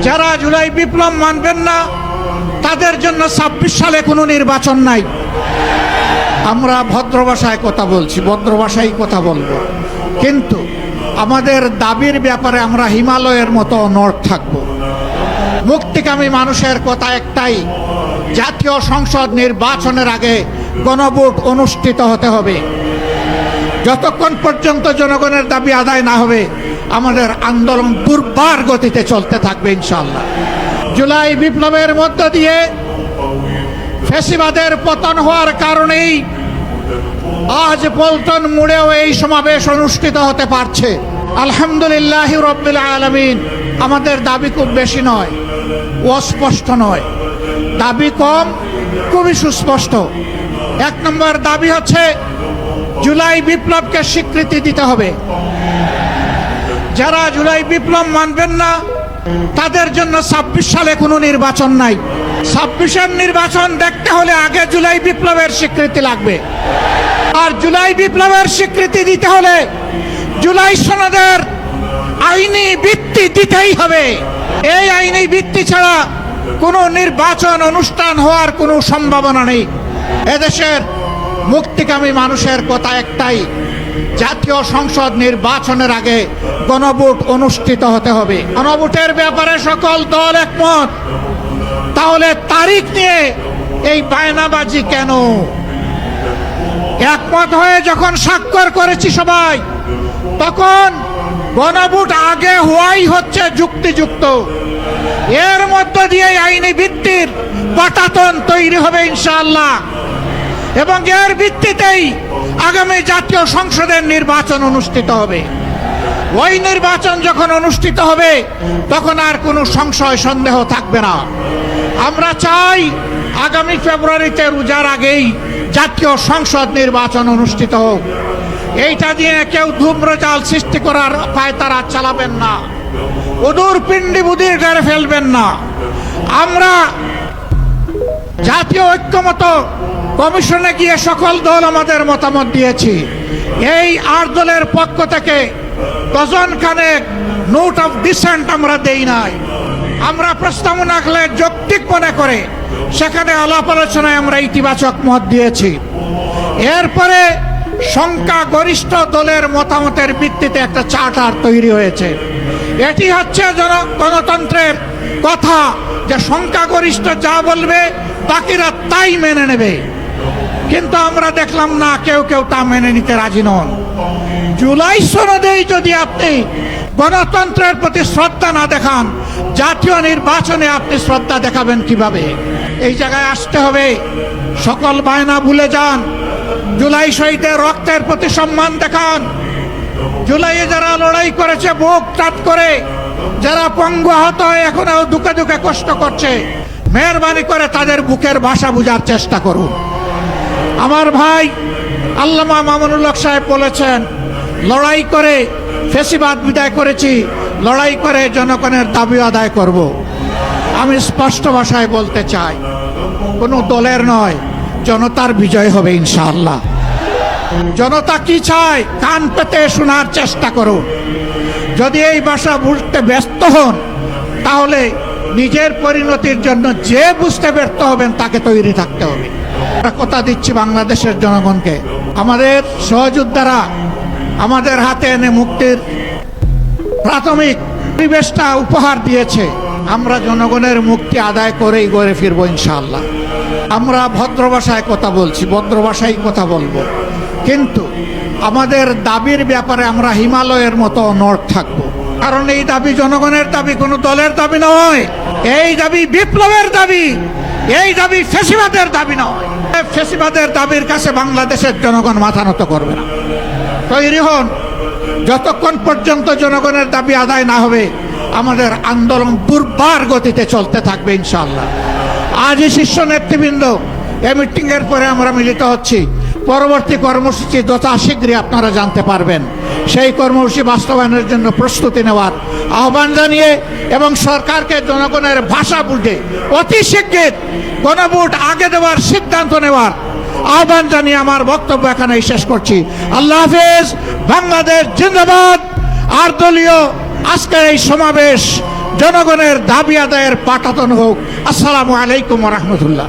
যারা জুলাই বিপ্লব মানবেন না তাদের জন্য ২৬ সালে কোনো নির্বাচন নাই। আমরা ভদ্র ভাষায় কথা বলছি, ভদ্র ভাষায় কথা বলবো, কিন্তু আমাদের দাবির ব্যাপারে আমরা হিমালয়ের মতো অনড় থাকব। মুক্তিকামী মানুষের কথা একটাই, জাতীয় সংসদ নির্বাচনের আগে গণভোট অনুষ্ঠিত হতে হবে। যতক্ষণ পর্যন্ত জনগণের দাবি আদায় না হবে আমাদের আন্দোলন দুর্বার গতিতে চলতে থাকবে ইনশাআল্লাহ। জুলাই বিপ্লবের মধ্য দিয়ে ফ্যাসিবাদের পতন হওয়ার কারণেই আজ পল্টন মোড়েও এই সমাবেশ অনুষ্ঠিত হতে পারছে। আলহামদুলিল্লাহ রাব্বিল আলামিন। আমাদের দাবি খুব বেশি নয়, অস্পষ্ট নয়, দাবি কম, খুবই সুস্পষ্ট। ১ নম্বর দাবি হচ্ছে জুলাই বিপ্লবকে স্বীকৃতি দিতে হবে। যারা জুলাই বিপ্লব মানবেন না তাদের জন্য ২৬ সালে কোনো নির্বাচন নাই। ২৬-এর নির্বাচন দেখতে হলে আগে জুলাই বিপ্লবের স্বীকৃতি লাগবে। আর জুলাই বিপ্লবের স্বীকৃতি দিতে হলে জুলাই সনদের আইনি ভিত্তি দিতেই হবে। এই আইনি ভিত্তি ছাড়া কোনো নির্বাচন অনুষ্ঠান হওয়ার কোনো সম্ভাবনা নেই। এদেশের মুক্তিকামী মানুষের কথা একটাই, জাতীয় সংসদ নির্বাচনের আগে গণভোট অনুষ্ঠিত হতে হবে। গণভোটের ব্যাপারে সকল দল একমত, তাহলে তারিখ নিয়ে এই বায়নাবাজি কেন? একমত হয়ে যখন স্বাক্ষর করেছি সবাই, তখন গণভোট আগে হওয়াই হচ্ছে যুক্তিযুক্ত। এর মধ্য দিয়ে আইনি ভিত্তির পাটাতন তৈরি হবে ইনশাআল্লাহ, এবং এর ভিত্তিতেই আগামী জাতীয় সংসদের নির্বাচন অনুষ্ঠিত হবে। ওই নির্বাচন যখন অনুষ্ঠিত হবে তখন আর কোনো সংশয় সন্দেহ থাকবে না। আমরা চাই আগামী ফেব্রুয়ারিতে রোজার আগেই জাতীয় সংসদ নির্বাচন অনুষ্ঠিত হোক। এইটা দিয়ে কেউ ধূম্রজাল সৃষ্টি করার পায়তারা চালাবেন না, উদূর পিণ্ডি বুদির গাড়ে ফেলবেন না। আমরা জাতীয় ঐক্যমত কমিশনে গিয়ে সকল দল আমাদের মতামত দিয়েছি। এই ৮ দলের পক্ষ থেকে ডজন খানেক নোট অফ ডিসেন্ট আমরা দেই নাই। আমরা প্রস্তাবনা রাখলে যৌক্তিক মনে করে সেখানে আলাপ আলোচনায় আমরা ইতিবাচক মত দিয়েছি। এরপরে সংখ্যাগরিষ্ঠ দলের মতামতের ভিত্তিতে একটা চার্টার তৈরি হয়েছে। এটি হচ্ছে গণতন্ত্রের কথা, যে সংখ্যাগরিষ্ঠ যা বলবে বাকিরা তাই মেনে নেবে। কিন্তু আমরা দেখলাম না, কেউ কেউ তা মেনে নিতে রাজি নন। জুলাই সনদেই যদি আপনি গণতন্ত্রের প্রতি শ্রদ্ধা না দেখান, জাতীয় নির্বাচনে আপনি শ্রদ্ধা দেখাবেন কিভাবে? এই জায়গায় আসতে হবে। সকল বায়না ভুলে যান, জুলাই শহীদের রক্তের প্রতি সম্মান দেখান। জুলাইয়ে যারা লড়াই করেছে বুক টাট করে, যারা পঙ্গু আহত হয়ে এখনো দুঃখে দুঃখে কষ্ট করছে, মেহরবানি করে তাদের বুকের ভাষা বোঝার চেষ্টা করুন। আমার ভাই আল্লামা মামুনুল হক সাহেব বলেছেন, লড়াই করে ফ্যাসিবাদ বিদায় করেছি, লড়াই করে জনগণের দাবি আদায় করব। আমি স্পষ্ট ভাষায় বলতে চাই, কোনো দলের নয়, জনতার বিজয় হবে ইনশাআল্লাহ। জনতা কি চায় কান পেতে শোনার চেষ্টা করুন। যদি এই ভাষা বুঝতে ব্যস্ত হন, তাহলে নিজের পরিণতির জন্য যে বুঝতে ব্যর্থ হবেন তাকে তৈরি থাকতে হবে। কথা দিচ্ছি বাংলাদেশের জনগণকে, আমাদের সহযোদ্ধারা আমাদের হাতে এনে মুক্তির প্রাথমিক পরিবেশটা উপহার দিয়েছে। আমরা জনগণের মুক্তি আদায় করেই গড়ে ফিরবো ইনশাআল্লাহ। আমরা ভদ্র ভাষায় কথা বলছি, ভদ্র ভাষায় কথা বলবো, কিন্তু আমাদের দাবির ব্যাপারে আমরা হিমালয়ের মতো অনড় থাকবো। কারণ এই দাবি জনগণের দাবি, কোনো দলের দাবি নয়। এই দাবি বিপ্লবের দাবি, এই দাবি ফ্যাসিবাদের দাবি নয়। ফ্যাসিবাদের দাবির কাছে বাংলাদেশের জনগণ মাথা নত করবে না। তৈরি হন। যতক্ষণ পর্যন্ত জনগণের দাবি আদায় না হবে আমাদের আন্দোলন দুর্বার গতিতে চলতে থাকবে ইনশাআল্লাহ। আজই শীর্ষ নেতৃবৃন্দ এই মিটিং এর পরে আমরা মিলিত হচ্ছি। পরবর্তী কর্মসূচি যথাশীঘ্রই আপনারা জানতে পারবেন। সেই কর্মসূচি বাস্তবায়নের জন্য প্রস্তুতি নেওয়ার আহ্বান জানিয়ে এবং সরকারকে জনগণের ভাষা বুঝে অতি শীঘ্র গণভোট আগে দেওয়ার সিদ্ধান্ত নেওয়ার আহ্বান জানিয়ে আমার বক্তব্য এখানেই শেষ করছি। আল্লাহ হাফেজ। বাংলাদেশ জিন্দাবাদ। আর দলীয় আজকের এই সমাবেশ জনগণের দাবি আদায়ের পাঠাতন হোক। আসসালামু আলাইকুম ওয়া রাহমাতুল্লাহ।